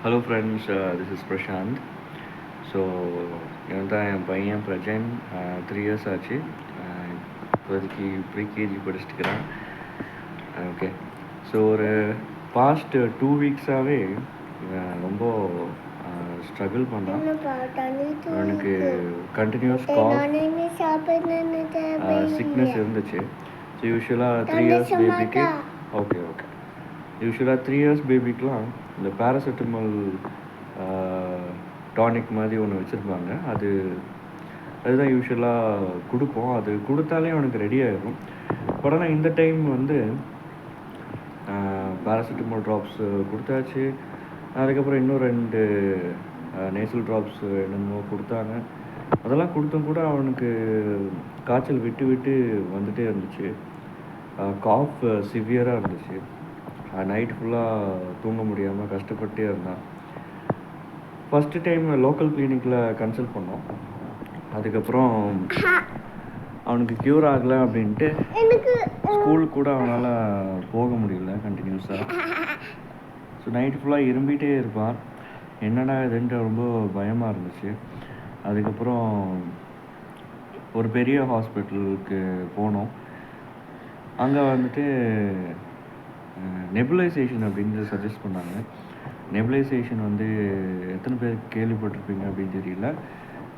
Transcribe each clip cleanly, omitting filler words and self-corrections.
Hello friends, this is Prashant. So இவன் தான் என் பையன் பிரஜன். 3 years ஆச்சு. இப்போதைக்கு ப்ரீகேஜி படிச்சுட்டுக்கிறான். ஓகே. ஸோ ஒரு பாஸ்ட் 2 வீக்ஸாகவே ரொம்ப ஸ்ட்ரகிள் பண்ணான். அவனுக்கு கண்டினியூஸ் சிக்னஸ் இருந்துச்சு. ஸோ யூஸ்வலாக 3 years பேபிக்கு யூஸ்வலாக 3 years பேபிக்கெலாம் இந்த பேராசிட்டமால் டானிக் மாதிரி ஒன்று வச்சுருப்பாங்க. அதுதான் யூஸ்வலாக கொடுப்போம். அது கொடுத்தாலே அவனுக்கு ரெடி ஆகிடும். பட் ஆனால் இந்த டைம் வந்து பேராசிட்டமால் ட்ராப்ஸ் கொடுத்தாச்சு. அதுக்கப்புறம் இன்னும் 2 நேசல் ட்ராப்ஸ் என்னமோ கொடுத்தாங்க. அதெல்லாம் கொடுத்தும் கூட அவனுக்கு காய்ச்சல் விட்டு விட்டு வந்துகிட்டே இருந்துச்சு. காஃப் சிவியராக இருந்துச்சு. நைட் ஃபுல்லாக தூங்க முடியாமல் கஷ்டப்பட்டே இருந்தான். ஃபஸ்ட்டு டைம் லோக்கல் கிளினிக்கில் கன்சல்ட் பண்ணோம். அதுக்கப்புறம் அவனுக்கு க்யூர் ஆகலை அப்படின்ட்டு ஸ்கூலுக்கு கூட அவனால் போக முடியல கண்டினியூஸாக. ஸோ நைட் ஃபுல்லாக இரும்பிகிட்டே இருப்பான். என்னடா இதுன்ட்டு ரொம்ப பயமாக இருந்துச்சு. அதுக்கப்புறம் ஒரு பெரிய ஹாஸ்பிட்டலுக்கு போனோம். அங்கே வந்துட்டு நெபுலைசேஷன் அப்படின்னு சஜஸ்ட் பண்ணாங்க. நெபுலைசேஷன் வந்து எத்தனை பேருக்கு கேள்விப்பட்டிருப்பீங்க அப்படின்னு தெரியல.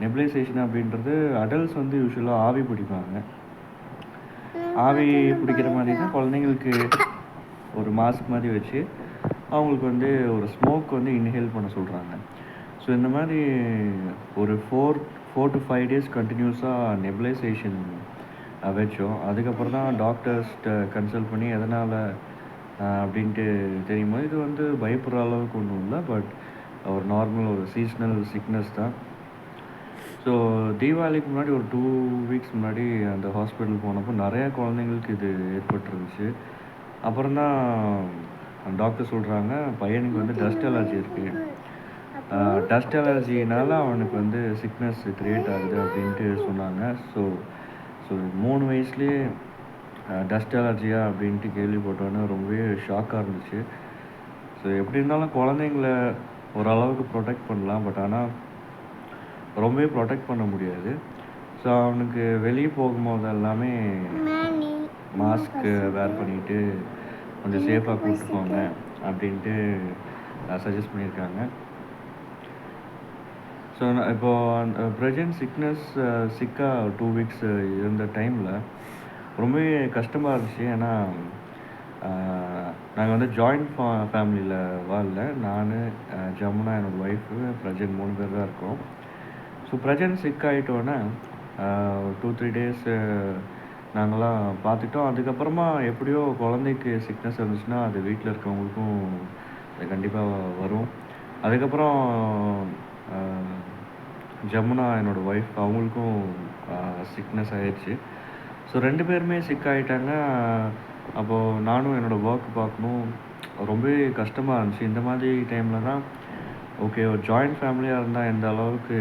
நெபுலைசேஷன் அப்படின்றது அடல்ட்ஸ் வந்து யூஸ்வலாக ஆவி பிடிப்பாங்க. ஆவி பிடிக்கிற மாதிரி தான் குழந்தைங்களுக்கு ஒரு மாஸ்க் மாதிரி வச்சு அவங்களுக்கு வந்து ஒரு ஸ்மோக் வந்து இன்ஹேல் பண்ண சொல்கிறாங்க. ஸோ இந்த மாதிரி ஒரு 4 to 5 days கண்டினியூஸாக நெபுலைசேஷன் வச்சோம். அதுக்கப்புறம் தான் டாக்டர்ஸ்கிட்ட கன்சல்ட் பண்ணி எதனால் அப்படின்ட்டு தெரியுமா. இது வந்து பயப்படுற அளவுக்கு ஒன்றும் இல்லை. பட் ஒரு நார்மல் ஒரு சீஸ்னல் சிக்னஸ் தான். ஸோ தீபாவளிக்கு முன்னாடி ஒரு 2 வீக்ஸ் முன்னாடி அந்த ஹாஸ்பிட்டல் போனப்போ நிறையா குழந்தைங்களுக்கு இது ஏற்பட்டுருந்துச்சு. அப்புறம் தான் டாக்டர் சொல்கிறாங்க பையனுக்கு வந்து டஸ்ட் அலர்ஜி இருக்குது. டஸ்ட் அலர்ஜினால் அவனுக்கு வந்து சிக்னஸ் க்ரியேட் ஆகுது அப்படின்ட்டு சொன்னாங்க. ஸோ 3 வயசுலேயே டஸ்ட் அலர்ஜியா அப்படின்ட்டு கேள்விப்பட்டோன்னே ரொம்பவே ஷாக்காக இருந்துச்சு. ஸோ எப்படி இருந்தாலும் குழந்தைங்கள ஓரளவுக்கு ப்ரொடெக்ட் பண்ணலாம். பட் ஆனால் ரொம்பவே ப்ரொடெக்ட் பண்ண முடியாது. ஸோ அவனுக்கு வெளியே போகும்போது எல்லாமே மாஸ்க்கு வேர் பண்ணிவிட்டு கொஞ்சம் சேஃபாக கூப்பிட்டு போங்க அப்படின்ட்டு சஜஸ்ட் பண்ணியிருக்காங்க. ஸோ இப்போது அந்த ப்ரெசன்ட் சிக்காக 2 வீக்ஸ் இருந்த டைமில் ரொம்பவே கஷ்டமாக இருந்துச்சு. ஏன்னா நாங்கள் வந்து ஜாயிண்ட் ஃபேமிலியில் வாழல. நான், ஜமுனா, என்னோடய ஒய்ஃபு, பிரஜன் 3 பேர் தான் இருக்கோம். ஸோ பிரஜன் சிக் ஆகிட்டோன்னே 2-3 days நாங்களாம் பார்த்துட்டோம். அதுக்கப்புறமா எப்படியோ குழந்தைக்கு சிக்னஸ் இருந்துச்சுன்னா அது வீட்டில் இருக்கவங்களுக்கும் அது கண்டிப்பாக வரும். அதுக்கப்புறம் ஜமுனா என்னோடய ஒய்ஃப் அவங்களுக்கும் சிக்னஸ் ஆகிடுச்சு. ஸோ 2 பேருமே சிக் ஆகிட்டாங்க. அப்போது நானும் என்னோடய ஒர்க் பார்க்கணும். ரொம்பவே கஷ்டமாக இருந்துச்சு. இந்த மாதிரி டைமில் தான் ஓகே ஒரு ஜாயிண்ட் ஃபேமிலியாக இருந்தால் எந்த அளவுக்கு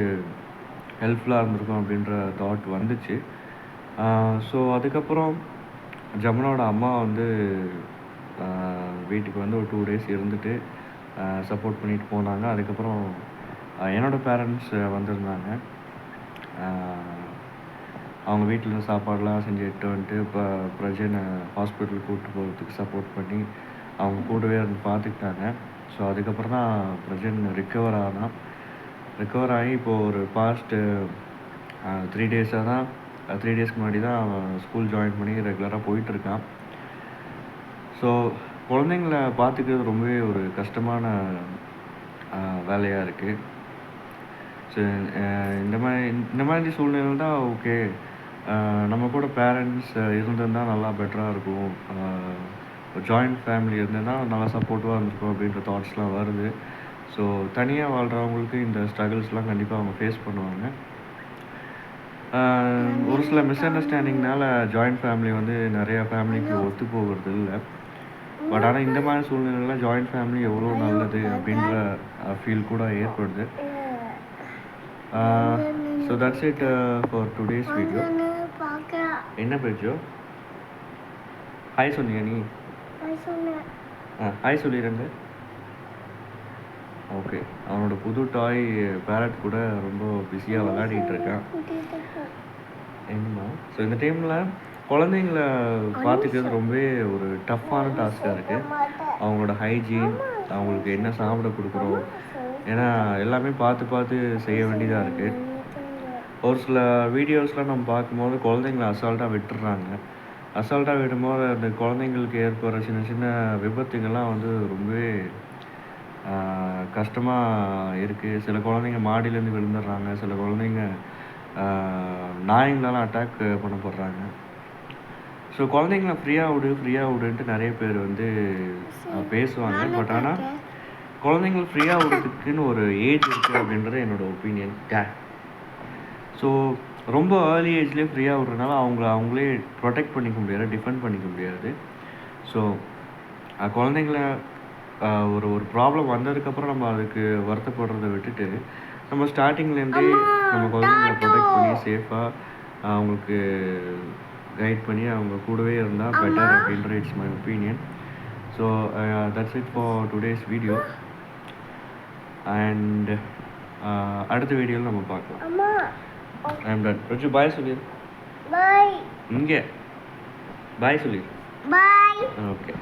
ஹெல்ப்ஃபுல்லாக இருந்திருக்கும் அப்படின்ற தாட் வந்துச்சு. ஸோ அதுக்கப்புறம் ஜமுனாவோட அம்மா வந்து வீட்டுக்கு வந்து ஒரு 2 days இருந்துட்டு சப்போர்ட் பண்ணிட்டு போனாங்க. அதுக்கப்புறம் என்னோடய பேரண்ட்ஸ் வந்திருந்தாங்க. அவங்க வீட்டில் சாப்பாடெலாம் செஞ்சு எடுத்து வந்துட்டு இப்போ பிரஜனை ஹாஸ்பிட்டலுக்கு கூப்பிட்டு போகிறதுக்கு சப்போர்ட் பண்ணி அவங்க கூடவே இருந்து பார்த்துக்கிட்டாங்க. ஸோ அதுக்கப்புறம் தான் பிரஜன் ரிக்கவர் ஆகி இப்போது ஒரு பாஸ்ட்டு 3 days-ஆக தான் 3 daysக்கு முன்னாடி தான் அவன் ஸ்கூல் ஜாயின் பண்ணி ரெகுலராக போயிட்டுருக்கான். ஸோ குழந்தைங்கள பார்த்துக்கிறது ரொம்பவே ஒரு கஷ்டமான வேலையாக இருக்குது. ஸோ இந்த மாதிரி சூழ்நிலை தான் ஓகே நம்ம கூட பேரண்ட்ஸ் இருந்திருந்தால் நல்லா பெட்டராக இருக்கும். ஜாயிண்ட் ஃபேமிலி இருந்ததுனால் நல்லா சப்போர்ட்டிவாக இருந்திருக்கும் அப்படின்ற தாட்ஸ்லாம் வருது. ஸோ தனியாக வாழ்கிறவங்களுக்கு இந்த ஸ்ட்ரகிள்ஸ்லாம் கண்டிப்பாக அவங்க ஃபேஸ் பண்ணுவாங்க. ஒரு சில மிஸ் அண்டர்ஸ்டாண்டிங்னால ஜாயிண்ட் ஃபேமிலி வந்து நிறையா ஃபேமிலிக்கு ஒத்து போகிறது இல்லை. பட் ஆனால் இந்த மாதிரி சூழ்நிலையில் ஜாயிண்ட் ஃபேமிலி எவ்வளோ நல்லது அப்படின்ற ஃபீல் கூட ஏற்படுது. So that's it for today's video. என்ன பேச்சோ ஹாய் சொன்னியா நீ? ஹாய் சொல்லிடுங்க. ஓகே, அவனோட புது டாய் பேரட் கூட ரொம்ப பிஸியாக விளையாடிட்டு இருக்கான். என்னம்மா? ஸோ இந்த டைமில் குழந்தைங்கள பார்த்துக்கிறது ரொம்பவே ஒரு டஃப்பான டாஸ்காக இருக்குது. அவங்களோட ஹைஜீன், அவங்களுக்கு என்ன சாப்பிட கொடுக்குறோம், ஏன்னா எல்லாமே பார்த்து பார்த்து செய்ய வேண்டியதாக இருக்குது. ஒரு சில வீடியோஸ்லாம் நம்ம பார்க்கும்போது குழந்தைங்கள அசால்ட்டாக விட்டுடுறாங்க. அசால்ட்டாக விடும்போது அந்த குழந்தைங்களுக்கு ஏற்படுற சின்ன சின்ன விபத்துங்கள்லாம் வந்து ரொம்பவே கஷ்டமாக இருக்குது. சில குழந்தைங்க மாடியிலேருந்து விழுந்துடுறாங்க. சில குழந்தைங்க நாய்ங்களால் அட்டாக் பண்ணப்படுறாங்க. ஸோ குழந்தைங்கள ஃப்ரீயாக விடுன்ட்டு நிறைய பேர் வந்து பேசுவாங்க. பட் ஆனால் குழந்தைங்கள ஃப்ரீயாக விடுறதுக்குன்னு ஒரு ஏஜ் இருக்குது அப்படின்றது என்னோடய ஒப்பீனியன். ஸோ ரொம்ப ஏர்லி ஏஜ்லேயே ஃப்ரீயாக விட்றதுனால அவங்களே ப்ரொடெக்ட் பண்ணிக்க முடியாது, டிஃபெண்ட் பண்ணிக்க முடியாது. ஸோ குழந்தைங்கள ஒரு ப்ராப்ளம் வந்ததுக்கப்புறம் நம்ம அதுக்கு வருத்தப்படுறத விட்டுட்டு நம்ம ஸ்டார்டிங்லேருந்தே நம்ம குழந்தைங்கள ப்ரொடெக்ட் பண்ணி சேஃபாக அவங்களுக்கு கைட் பண்ணி அவங்க கூடவே இருந்தால் பெட்டர் அப்படின்ற it's my opinion. So that's it for today's video. And அடுத்த வீடியோவில் நம்ம பார்க்கலாம். I am ton. ருச்சு பாய் சொல்லிடு. பாய். இங்கே பாய் சொல்லிடு. பாய். ஓகே.